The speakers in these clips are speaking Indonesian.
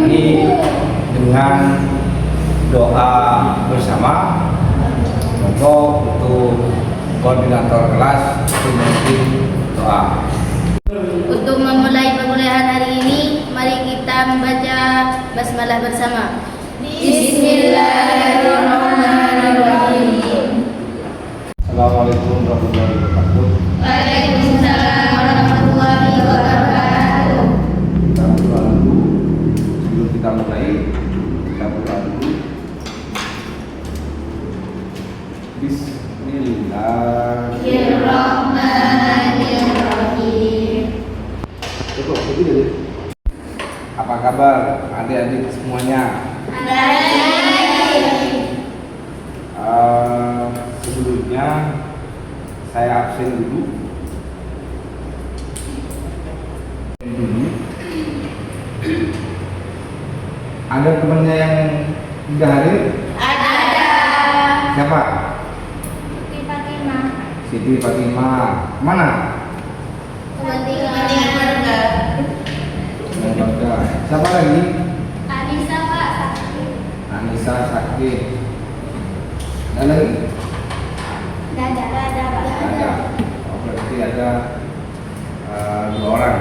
ini dengan doa bersama. Monggo untuk koordinator kelas memimpin doa. Untuk memulai perkuliahan hari ini, mari kita membaca basmalah bersama. Bismillahirrahmanirrahim. Assalamualaikum warahmatullahi wabarakatuh. Waalaikumsalam warahmatullahi wabarakatuh. Kita berdoa dulu. Sebelum kita mulai, kita berdoa dulu. Bismillahirrahmanirrahim. Cukup, begitu. Apa kabar adik-adik semuanya? Sebelumnya saya absen dulu. Ada temannya yang tidak hadir? Ada. Siapa? Siti Fatimah. Siti Fatimah. Mana? Kepentingan warga. Warga. Siapa lagi? Anissa Pak sakit. Anissa sakit. Ada lagi? Ada Pak. Ada. Oh, berarti ada 2 orang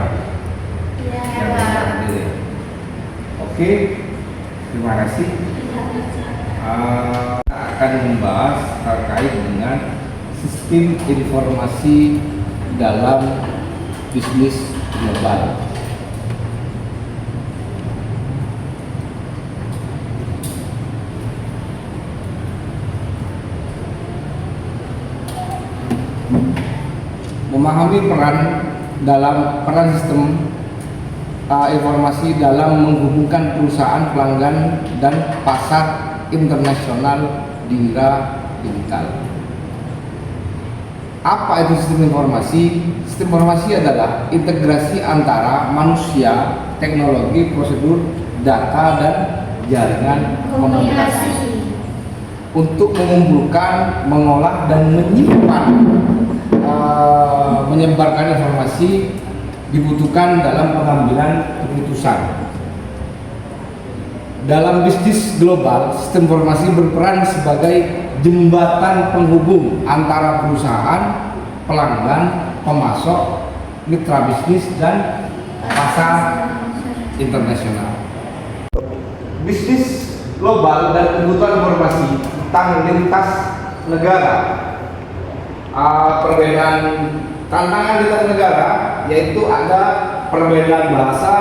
Iya yang Pak. hadir ya. Oke, terima kasih. Kita akan membahas terkait dengan sistem informasi dalam bisnis global. Memahami peran sistem informasi dalam menghubungkan perusahaan, pelanggan, dan pasar internasional di era digital. Apa itu sistem informasi? Sistem informasi adalah integrasi antara manusia, teknologi, prosedur, data, dan jaringan komunikasi untuk mengumpulkan, mengolah, dan menyebarkan informasi dibutuhkan dalam pengambilan keputusan. Dalam bisnis global, sistem informasi berperan sebagai jembatan penghubung antara perusahaan, pelanggan, pemasok, mitra bisnis, dan pasar internasional. Bisnis global dan kebutuhan informasi tentang lintas negara. Perbedaan tantangan lintas negara yaitu ada perbedaan bahasa,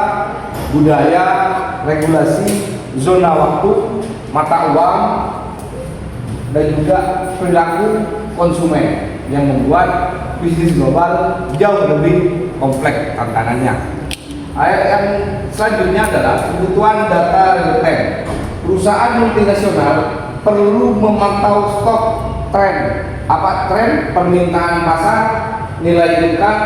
budaya, regulasi, zona waktu, mata uang, dan juga perilaku konsumen yang membuat bisnis global jauh lebih kompleks tantangannya. Yang selanjutnya adalah kebutuhan data real time. Perusahaan multinasional perlu memantau stok, tren permintaan pasar, nilai tukar,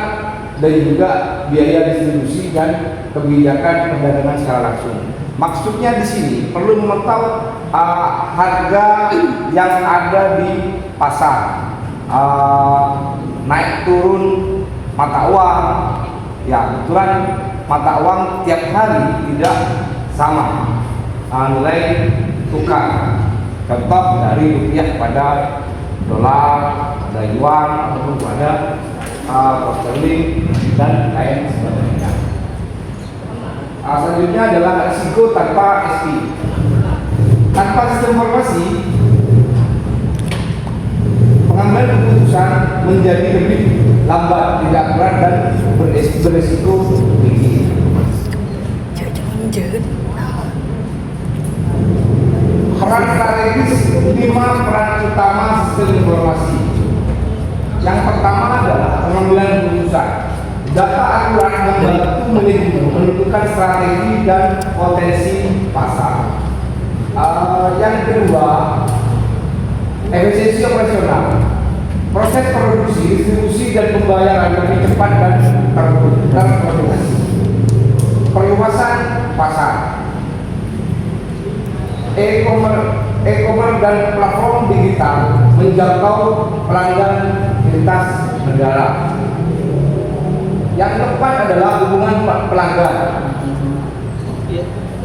dan juga biaya distribusi dan kebijakan perdagangan secara langsung. Maksudnya di sini perlu memantau harga yang ada di pasar, naik turun mata uang. Ya, kebetulan mata uang tiap hari tidak sama nilai tukar. Contoh dari rupiah pada dolar, ada yuan, ataupun pada sterling, dan lain sebagainya. Selanjutnya adalah risiko tanpa SP. Tanpa sistem informasi, pengambilan keputusan menjadi lebih lambat, tidak akurat, dan berisiko tinggi. Peran strategis 5 peran utama sistem informasi. Yang pertama adalah pengambilan keputusan. Data akurat membantu menentukan strategi dan potensi pasar. Yang kedua, efisiensi operasional. Proses produksi, distribusi, dan pembayaran lebih cepat dan terkoordinasi. Perluasan pasar. E-commerce dan platform digital menjangkau pelanggan lintas negara. Yang keempat adalah hubungan pelanggan.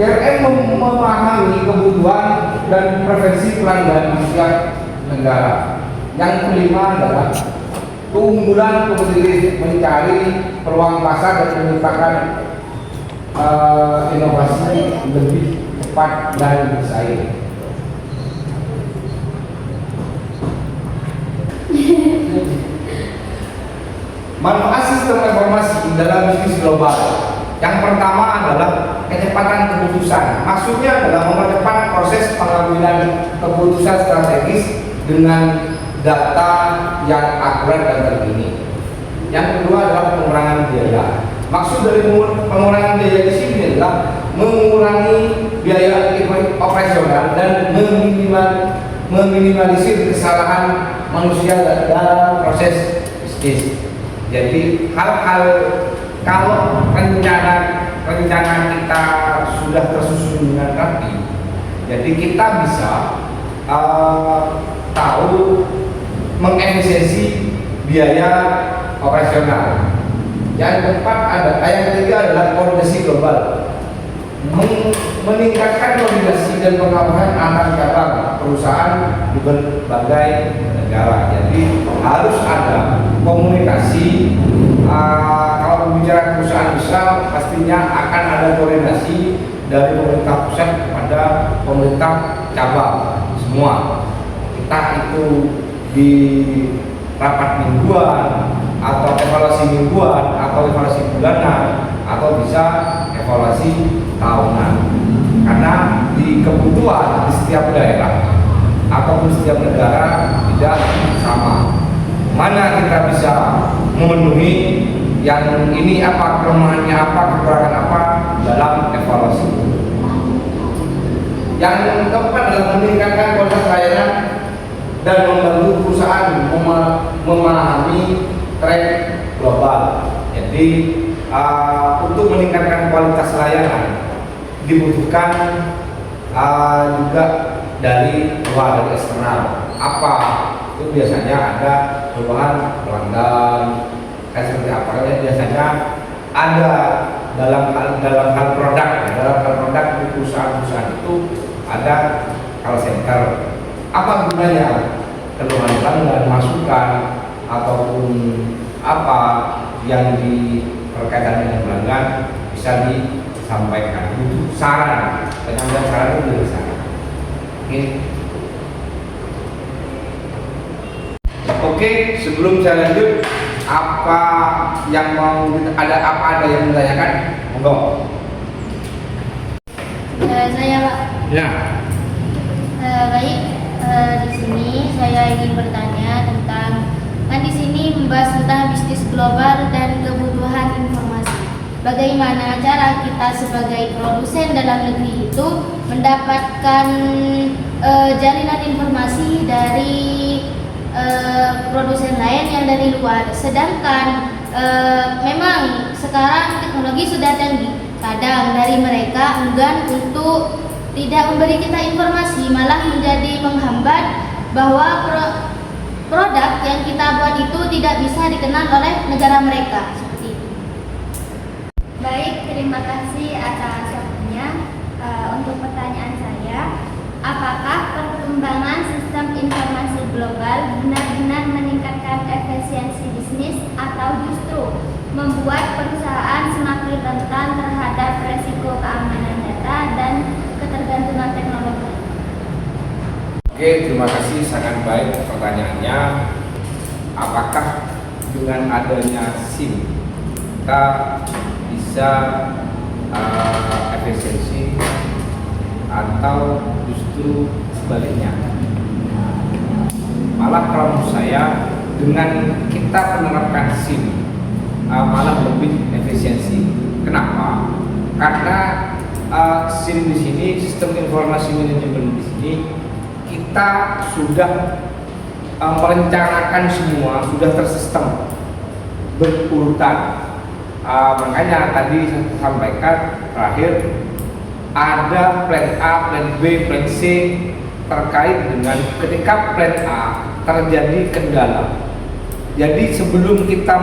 CRM memahami kebutuhan dan preferensi pelanggan di setiap negara. Yang kelima adalah keunggulan kompetitif, mencari peluang pasar dan menciptakan inovasi lebih cepat dan bersaing. Manfaat sistem informasi dalam bisnis global. Yang pertama adalah kecepatan keputusan. Maksudnya adalah mempercepat proses pengambilan keputusan strategis dengan data yang akurat dan terkini. Yang kedua adalah pengurangan biaya. Maksud dari pengurangan biaya di sini adalah mengurangi biaya operasional dan meminimalisir kesalahan manusia dalam proses bisnis. Jadi hal-hal kalau rencana kita sudah tersusun dengan rapi, jadi kita bisa tahu mengefisiensi biaya operasional. Yang keempat yang ketiga adalah koordinasi global, meningkatkan koordinasi dan pengawasan antar cabang perusahaan di berbagai negara. Jadi harus ada komunikasi. Kalau berbicara perusahaan besar, pastinya akan ada koordinasi dari pemerintah pusat kepada pemerintah cabang semua. Entah itu di rapat mingguan atau evaluasi mingguan atau evaluasi bulanan atau bisa evaluasi tahunan. Karena di kebutuhan di setiap daerah ataupun setiap negara tidak sama. Mana kita bisa memenuhi yang ini apa, kelemahannya apa, kekurangan apa dalam evaluasi. Yang keempat adalah meningkatkan kualitas layanan dan membantu perusahaan memahami tren global. Jadi untuk meningkatkan kualitas layanan dibutuhkan juga dari luar, dari eksternal. Apa itu biasanya ada perubahan pelanggan, kayak seperti apa ya, biasanya ada dalam hal produk, di perusahaan itu ada call center. Apa gunanya? Keluhan pelanggan, masukan ataupun apa yang berkaitan dengan pelanggan bisa disampaikan. Itu saran, penyampaian saran itu dari sana. Oke, sebelum saya lanjut, apa yang ada yang menanyakan? Monggo. Saya Pak. Ya. Baik, di sini saya ingin bertanya tentang, kan di sini membahas tentang bisnis global dan kebutuhan informasi. Bagaimana cara kita sebagai produsen dalam negeri itu mendapatkan jalinan informasi dari produsen lain yang dari luar, sedangkan memang sekarang teknologi sudah canggih. Kadang dari mereka enggan untuk tidak memberi kita informasi, malah menjadi menghambat bahwa produk yang kita buat itu tidak bisa dikenal oleh negara mereka. Seperti itu. Baik, terima kasih atas waktunya. Untuk pertanyaan saya, apakah perkembangan sistem informasi global benar-benar meningkatkan efisiensi bisnis atau justru membuat perusahaan semakin rentan terhadap resiko keamanan data dan ketergantungan teknologi? Oke, terima kasih, sangat baik pertanyaannya. Apakah dengan adanya SIM kita bisa efisiensi atau justru sebaliknya? Malah kalau menurut saya dengan kita menerapkan SIM malah lebih efisiensi. Kenapa? Karena SIM di sini, sistem informasi manajemen di sini, kita sudah merencanakan semua, sudah tersistem berurutan. Makanya tadi saya sampaikan terakhir ada plan A, plan B, plan C terkait dengan ketika plan A terjadi kendala. Jadi sebelum kita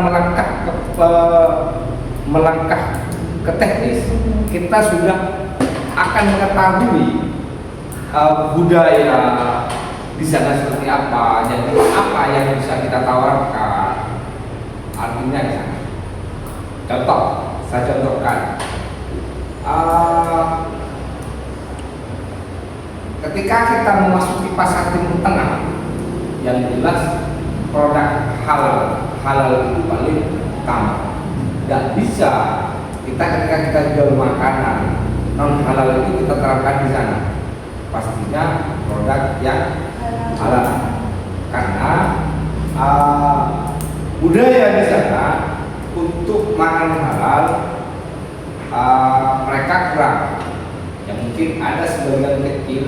melangkah ke teknis, kita sudah akan mengetahui budaya di sana seperti apa, jadi apa yang bisa kita tawarkan, artinya di sana. Contoh, saya contohkan, ketika kita memasuki pasar Timur Tengah, yang jelas produk halal itu paling utama. Tidak bisa ketika kita jual makanan non halal itu kita terapkan di sana. Pastinya produk yang halal, karena budaya di sana untuk makan halal mereka kurang. Ya mungkin ada sebagian kecil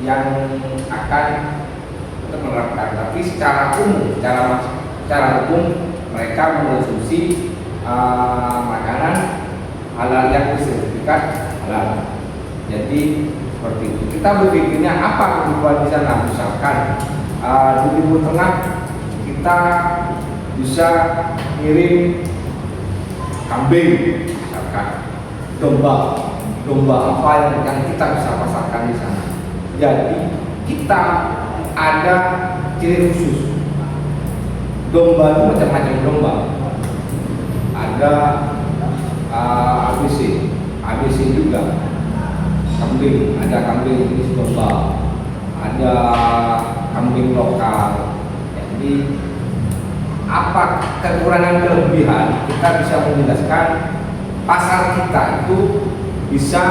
yang akan menerapkan, tapi secara umum, secara umum mereka mengonsumsi makanan halal yang bersertifikat halal. Jadi seperti itu. Kita berpikirnya apa kebutuhan di sana. Misalkan di Timur Tengah kita bisa ngirim kambing, misalkan domba apa yang kita bisa pasarkan di sana. Jadi kita ada ciri khusus. Domba itu macam-macam domba. Ada ABC juga. Kambing, ada kambing jenis domba, ada kambing lokal. Jadi apa kekurangan kelebihan kita bisa menjelaskan pasar kita itu bisa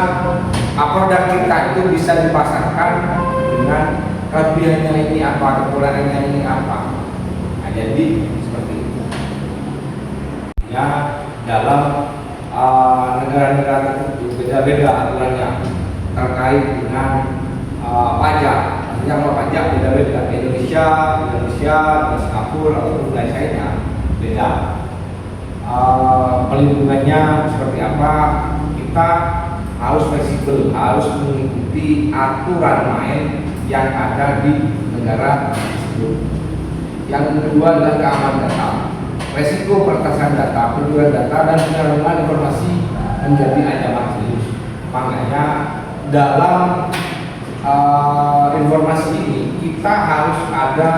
produk kita itu bisa dipasarkan dengan kelebihannya ini apa, kekurangannya ini apa. Nah, jadi seperti itu. Ya, dalam negara-negara tertentu beda-beda aturannya terkait dengan pajak. Artinya kalau pajak beda-beda. Indonesia, Singapura atau lainnya beda. Pelindungannya seperti apa? Kita harus fleksibel, harus mengikuti aturan main yang ada di negara tersebut. Yang kedua adalah keamanan data. Resiko peretasan data, pencurian data, dan penyalahgunaan informasi menjadi ancaman serius. Makanya dalam informasi ini kita harus ada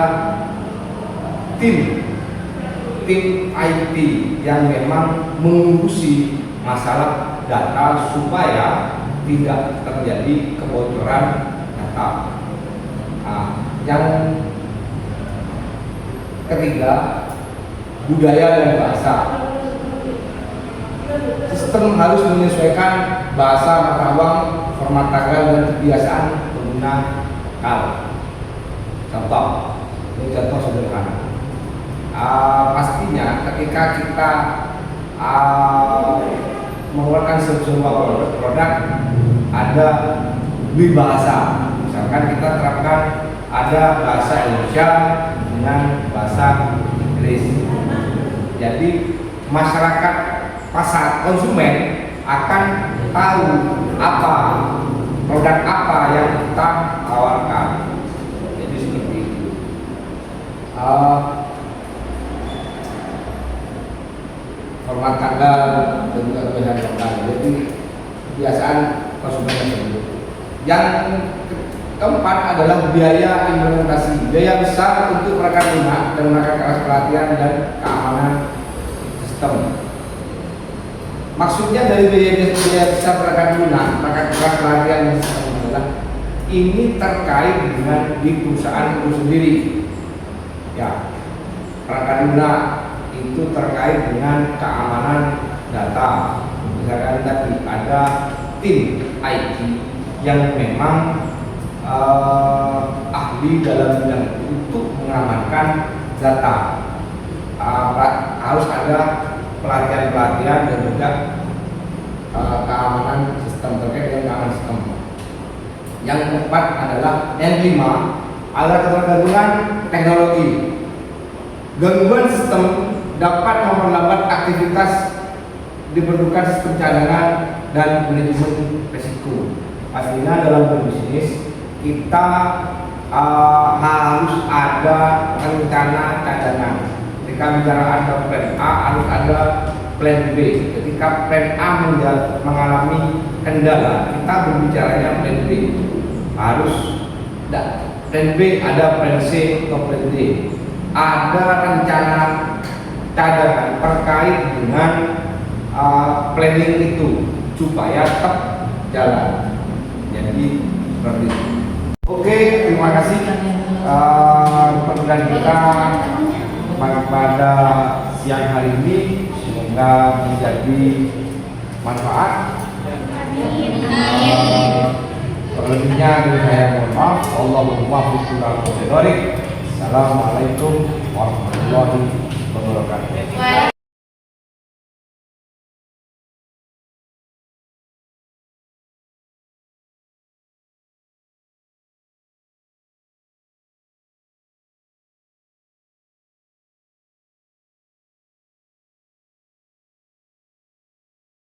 tim IT yang memang mengurusi masalah data supaya tidak terjadi kebocoran data. Yang ketiga, budaya dan bahasa. Sistem harus menyesuaikan bahasa Matawang, format tagal, dan kebiasaan pengguna KAL. Contoh, ini contoh sederhana. Pastinya ketika kita mengeluarkan sebuah produk ada dua bahasa. Misalkan kita terapkan ada bahasa Indonesia dengan bahasa Inggris. Jadi masyarakat pasar konsumen akan tahu apa produk apa yang kita tawarkan. Jadi seperti itu. Format tanggal dan juga kebiasaan lokal. Jadi kebiasaan konsumen tersebut. Yang keempat adalah biaya implementasi. Biaya besar untuk rekan lunak dan menggunakan kelas pelatihan dan keamanan sistem. Maksudnya dari biaya besar rekan lunak, maka kelas pelatihan dan sistem adalah ini terkait dengan di perusahaan itu sendiri. Ya, rekan lunak itu terkait dengan keamanan data. Misalkan tadi ada tim IT yang memang ahli dalam bidang itu untuk mengamankan data. Harus ada pelatihan-pelatihan dan juga keamanan sistem, terkait dengan keamanan sistem. Yang keempat adalah yang kelima adalah ketergantungan teknologi. Gangguan sistem dapat memperlambat aktivitas, diperlukan sistem cadangan dan manajemen risiko. Pastinya dalam berbisnis kita harus ada rencana cadangan. Ketika bicara ada plan A, harus ada plan B. Ketika plan A mengalami kendala, kita berbicaranya plan B. Harus plan B, ada plan C atau plan D. Ada rencana cadangan terkait dengan planning itu supaya tetap jalan. Jadi seperti itu. Oke, terima kasih pertemuan kita pada siang hari ini, semoga menjadi manfaat. Terlebihnya dari saya mohon maaf. Allahumma Assalamualaikum warahmatullahi wabarakatuh.